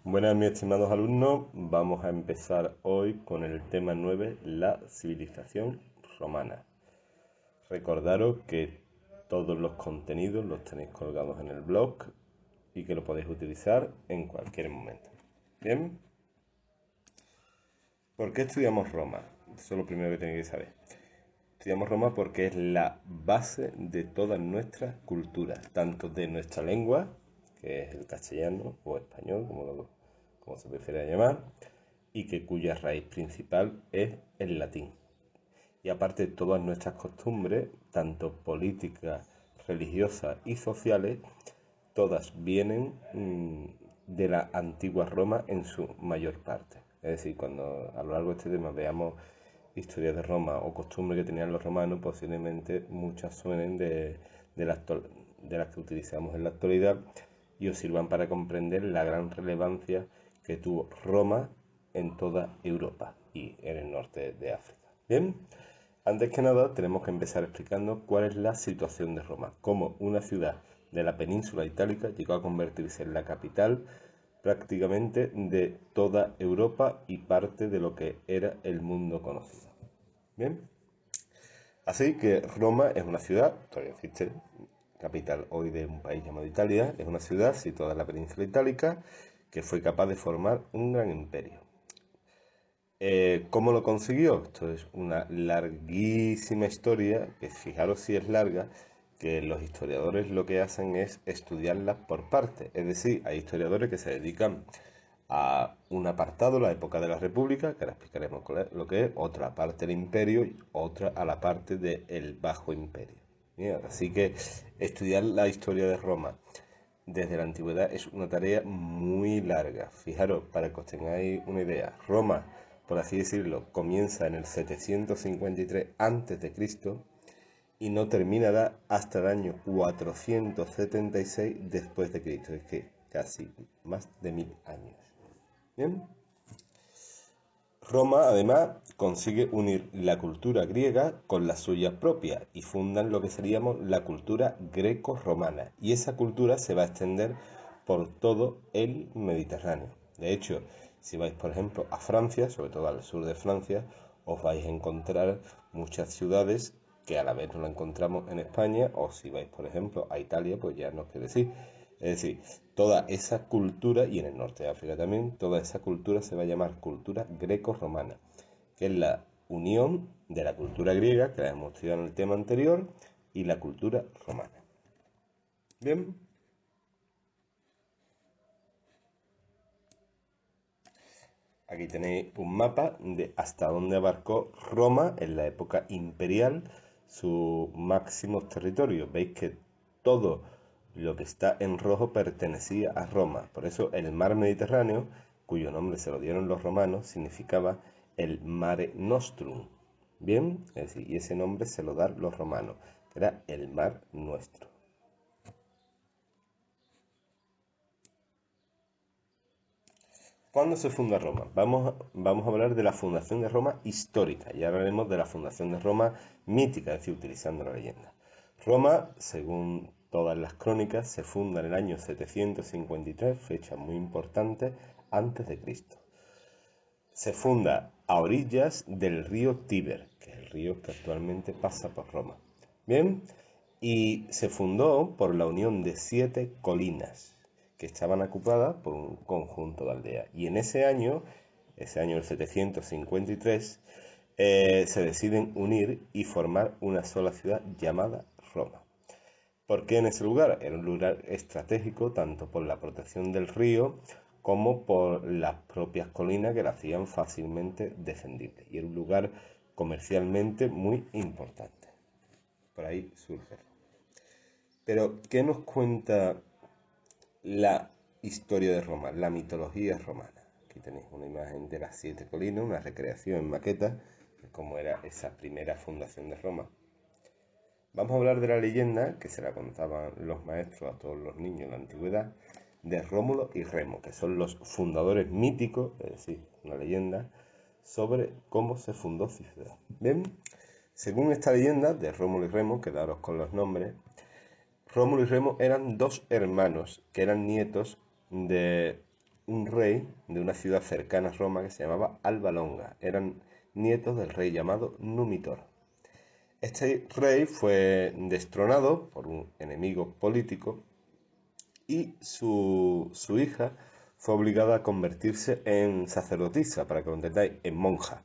Buenas, mis estimados alumnos. Vamos a empezar hoy con el tema 9, la civilización romana. Recordaros que todos los contenidos los tenéis colgados en el blog y que lo podéis utilizar en cualquier momento. Bien, ¿por qué estudiamos Roma? Eso es lo primero que tenéis que saber. Estudiamos Roma porque es la base de toda nuestra cultura, tanto de nuestra lengua, que es el castellano o español, como se prefiere llamar, y que cuya raíz principal es el latín. Y aparte todas nuestras costumbres, tanto políticas, religiosas y sociales, todas vienen de la antigua Roma en su mayor parte. Es decir, cuando a lo largo de este tema veamos historia de Roma o costumbres que tenían los romanos, posiblemente muchas suenen de las que utilizamos en la actualidad y os sirvan para comprender la gran relevancia que tuvo Roma en toda Europa y en el norte de África. Bien, antes que nada tenemos que empezar explicando cuál es la situación de Roma, cómo una ciudad de la península itálica llegó a convertirse en la capital prácticamente de toda Europa y parte de lo que era el mundo conocido. Bien, así que Roma es una ciudad, todavía existe, capital hoy de un país llamado Italia, es una ciudad situada en la península itálica que fue capaz de formar un gran imperio. ¿Cómo lo consiguió? Esto es una larguísima historia, que fijaros si es larga, que los historiadores lo que hacen es estudiarla por partes. Es decir, hay historiadores que se dedican a un apartado, la época de la República, que ahora explicaremos lo que es, otra parte del imperio y otra a la parte del Bajo Imperio. Bien, así que estudiar la historia de Roma desde la antigüedad es una tarea muy larga. Fijaros, para que os tengáis una idea, Roma, por así decirlo, comienza en el 753 a.C. y no terminará hasta el año 476 después de Cristo. Es que casi más de 1000 años. Bien. Roma, además, consigue unir la cultura griega con la suya propia y fundan lo que seríamos la cultura greco-romana. Y esa cultura se va a extender por todo el Mediterráneo. De hecho, si vais, por ejemplo, a Francia, sobre todo al sur de Francia, os vais a encontrar muchas ciudades que a la vez no la encontramos en España, o si vais, por ejemplo, a Italia, pues ya no os qué decir. Es decir, toda esa cultura, y en el norte de África también, toda esa cultura se va a llamar cultura greco-romana, que es la unión de la cultura griega, que la hemos estudiado en el tema anterior, y la cultura romana. Bien, aquí tenéis un mapa de hasta dónde abarcó Roma en la época imperial, sus máximos territorios. Veis que todo lo que está en rojo pertenecía a Roma. Por eso el mar Mediterráneo, cuyo nombre se lo dieron los romanos, significaba el Mare Nostrum. Bien, es decir, y ese nombre se lo dan los romanos, que era el mar nuestro. ¿Cuándo se funda Roma? Vamos a hablar de la fundación de Roma histórica y ahora hablaremos de la fundación de Roma mítica, es decir, utilizando la leyenda. Roma, según todas las crónicas, se funda en el año 753, fecha muy importante, antes de Cristo. Se funda a orillas del río Tíber, que es el río que actualmente pasa por Roma. Bien, y se fundó por la unión de 7 colinas que estaban ocupadas por un conjunto de aldeas. Y en ese año del 753, se deciden unir y formar una sola ciudad llamada Roma. ¿Por qué en ese lugar? Era un lugar estratégico tanto por la protección del río como por las propias colinas que la hacían fácilmente defendible. Y era un lugar comercialmente muy importante. Por ahí surge. Pero, ¿qué nos cuenta la historia de Roma, la mitología romana? Aquí tenéis una imagen de las 7 colinas, una recreación en maqueta de cómo era esa primera fundación de Roma. Vamos a hablar de la leyenda que se la contaban los maestros a todos los niños en la antigüedad, de Rómulo y Remo, que son los fundadores míticos, es decir, una leyenda, sobre cómo se fundó su ciudad. Bien, según esta leyenda de Rómulo y Remo, quedaros con los nombres, Rómulo y Remo eran dos hermanos que eran nietos de un rey de una ciudad cercana a Roma que se llamaba Alba Longa. Eran nietos del rey llamado Numitor. Este rey fue destronado por un enemigo político y su hija fue obligada a convertirse en sacerdotisa, para que lo entendáis, en monja,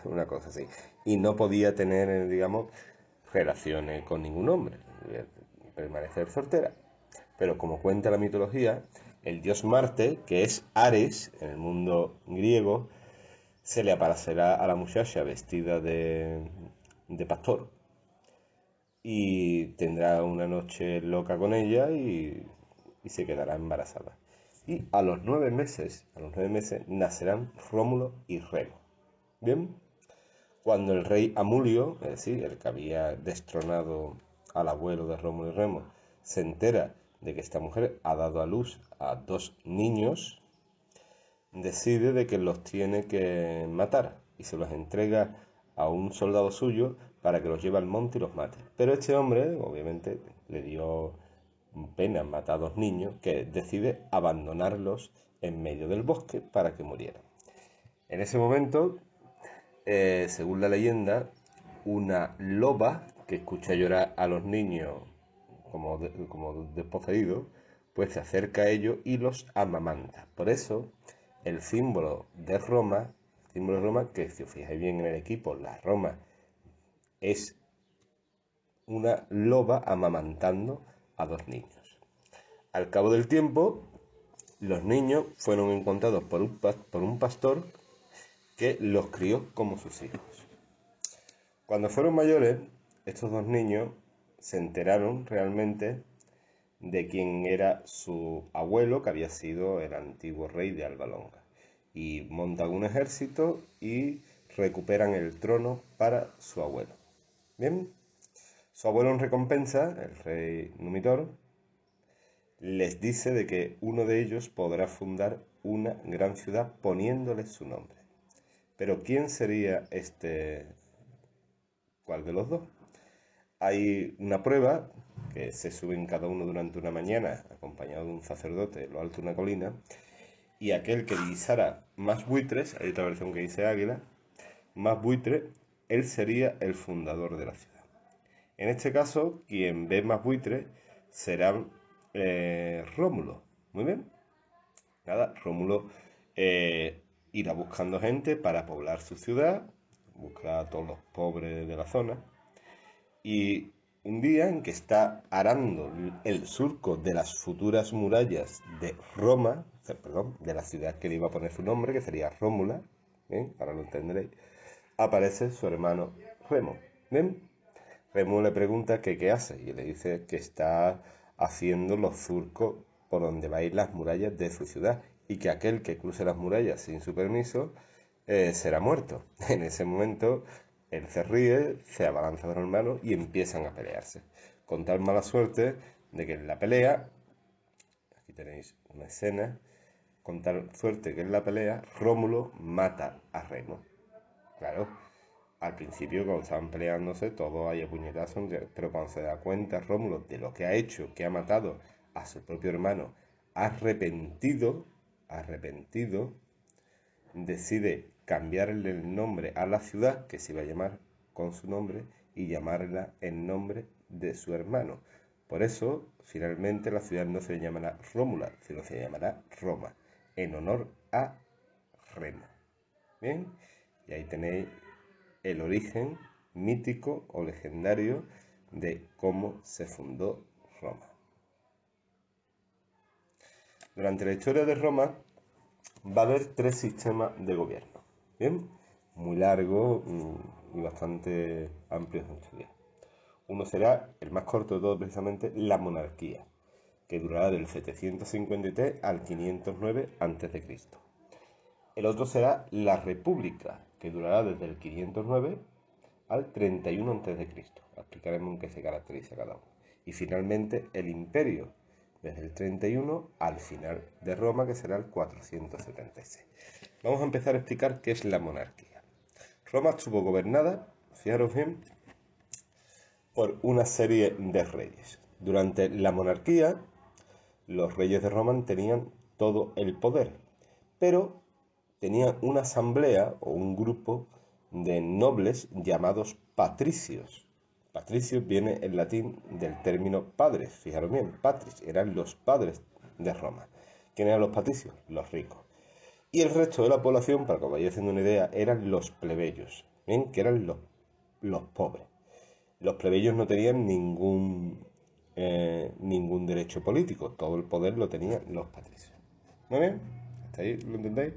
una cosa así. Y no podía tener, digamos, relaciones con ningún hombre, permanecer soltera. Pero como cuenta la mitología, el dios Marte, que es Ares en el mundo griego, se le aparecerá a la muchacha vestida de pastor y tendrá una noche loca con ella y se quedará embarazada. Y a los 9 meses, nacerán Rómulo y Remo. Bien, cuando el rey Amulio, es decir, el que había destronado al abuelo de Rómulo y Remo, se entera de que esta mujer ha dado a luz a 2 niños, decide de que los tiene que matar y se los entrega a un soldado suyo para que los lleve al monte y los mate. Pero este hombre, obviamente, le dio pena matar a 2 niños, que decide abandonarlos en medio del bosque para que murieran. En ese momento, según la leyenda, una loba que escucha llorar a los niños como desposeídos, pues se acerca a ellos y los amamanta. Por eso, el símbolo de Roma, que si os fijáis bien en el equipo, la Roma es una loba amamantando a 2 niños. Al cabo del tiempo, los niños fueron encontrados por un pastor que los crió como sus hijos. Cuando fueron mayores, estos 2 niños se enteraron realmente de quién era su abuelo, que había sido el antiguo rey de Alba Longa, y montan un ejército y recuperan el trono para su abuelo. Bien, su abuelo en recompensa, el rey Numitor, les dice de que uno de ellos podrá fundar una gran ciudad poniéndole su nombre. Pero ¿quién sería cuál de los dos? Hay una prueba que se suben cada uno durante una mañana, acompañado de un sacerdote en lo alto de una colina, y aquel que divisara más buitres, hay otra versión que dice águila, más buitres, él sería el fundador de la ciudad. En este caso, quien ve más buitres será Rómulo. Muy bien. Nada, Rómulo irá buscando gente para poblar su ciudad, buscar a todos los pobres de la zona. Y un día en que está arando el surco de las futuras murallas de Roma, perdón, de la ciudad que le iba a poner su nombre, que sería Rómula, ¿bien? Ahora lo entenderéis, aparece su hermano Remo. ¿Bien? Remo le pregunta que qué hace y le dice que está haciendo los surcos por donde va a ir las murallas de su ciudad y que aquel que cruce las murallas sin su permiso será muerto. En ese momento él se ríe, se abalanza a los hermanos y empiezan a pelearse. Con tal mala suerte de que en la pelea, aquí tenéis una escena, con tal suerte que en la pelea Rómulo mata a Remo. Claro, al principio cuando estaban peleándose todo hay puñetazos, pero cuando se da cuenta Rómulo de lo que ha hecho, que ha matado a su propio hermano, arrepentido, decide cambiarle el nombre a la ciudad, que se iba a llamar con su nombre, y llamarla en nombre de su hermano. Por eso, finalmente, la ciudad no se llamará Rómula, sino se llamará Roma, en honor a Remo. Bien, y ahí tenéis el origen mítico o legendario de cómo se fundó Roma. Durante la historia de Roma va a haber 3 sistemas de gobierno. Bien, muy largo y bastante amplio de estudiar. Uno será, el más corto de todos precisamente, la monarquía, que durará del 753 al 509 a.C. El otro será la república, que durará desde el 509 al 31 a.C. Explicaremos en qué se caracteriza cada uno. Y finalmente el imperio, desde el 31 al final de Roma, que será el 476. Vamos a empezar a explicar qué es la monarquía. Roma estuvo gobernada, fijaros bien, por una serie de reyes. Durante la monarquía, los reyes de Roma tenían todo el poder. pero tenían una asamblea o un grupo de nobles llamados patricios. Patricios viene en latín del término padres, fijaros bien, patris, eran los padres de Roma. ¿Quiénes eran los patricios? Los ricos. Y el resto de la población, para que os vayáis haciendo una idea, eran los plebeyos, ¿bien? Que eran los pobres. Los plebeyos no tenían ningún derecho político, todo el poder lo tenían los patricios. ¿Muy bien? ¿Hasta ahí lo entendéis?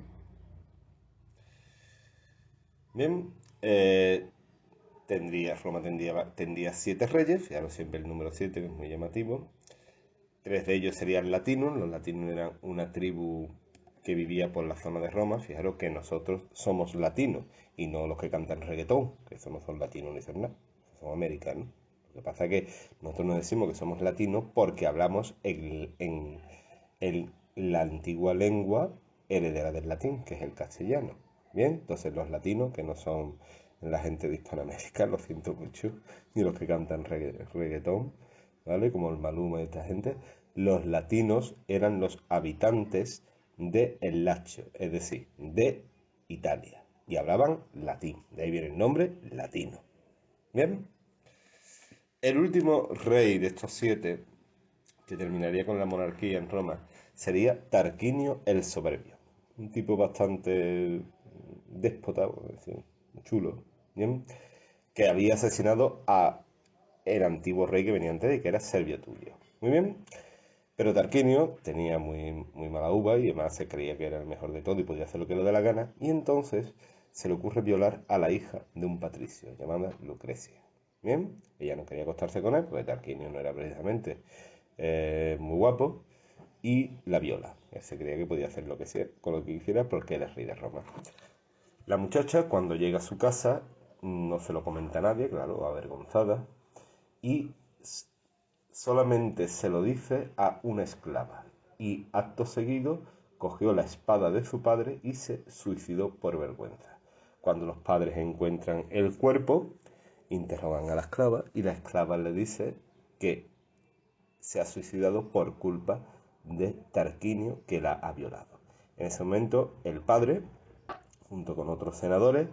Bien, Roma tendría 7 reyes, fijaros siempre el número 7, que es muy llamativo. 3 de ellos serían latinos, los latinos eran una tribu que vivía por la zona de Roma. Fijaros que nosotros somos latinos y no los que cantan reggaetón, que eso no son latinos ni son nada, son americanos. Lo que pasa es que nosotros nos decimos que somos latinos porque hablamos en la antigua lengua heredera del latín, que es el castellano. Bien, entonces los latinos, que no son la gente de Hispanoamérica, lo siento mucho, ni los que cantan reggaetón, ¿vale? Como el Maluma y esta gente, los latinos eran los habitantes de El Lacio, es decir, de Italia, y hablaban latín, de ahí viene el nombre latino. Bien, el último rey de estos 7, que terminaría con la monarquía en Roma, sería Tarquinio el Soberbio, un tipo bastante déspota, chulo, ¿bien? Que había asesinado a el antiguo rey que venía antes de, que era Servio Tulio. Muy bien. Pero Tarquinio tenía muy mala uva y además se creía que era el mejor de todo y podía hacer lo que le dé la gana. Y entonces se le ocurre violar a la hija de un patricio llamada Lucrecia. Bien, ella no quería acostarse con él porque Tarquinio no era precisamente muy guapo y la viola. Él se creía que podía hacer lo que sea, con lo que quisiera porque era rey de Roma. La muchacha, cuando llega a su casa, no se lo comenta a nadie, claro, avergonzada, y solamente se lo dice a una esclava. Y acto seguido cogió la espada de su padre y se suicidó por vergüenza. Cuando los padres encuentran el cuerpo, interrogan a la esclava y la esclava le dice que se ha suicidado por culpa de Tarquinio, que la ha violado. En ese momento el padre, junto con otros senadores,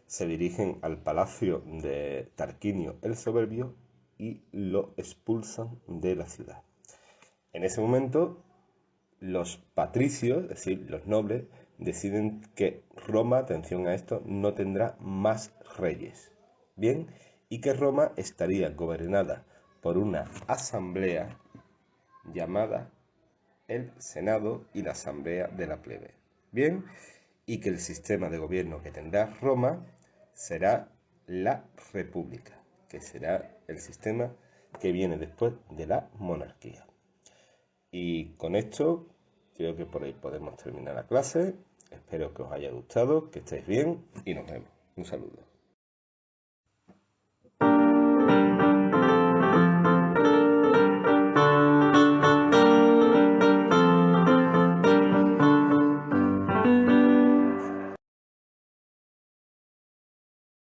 se dirigen al palacio de Tarquinio el Soberbio y lo expulsan de la ciudad. En ese momento, los patricios, es decir, los nobles, deciden que Roma, atención a esto, no tendrá más reyes. Bien, y que Roma estaría gobernada por una asamblea llamada el Senado y la Asamblea de la Plebe. Bien, y que el sistema de gobierno que tendrá Roma será la República, que será el sistema que viene después de la monarquía. Y con esto creo que por ahí podemos terminar la clase. Espero que os haya gustado, que estéis bien y nos vemos. Un saludo.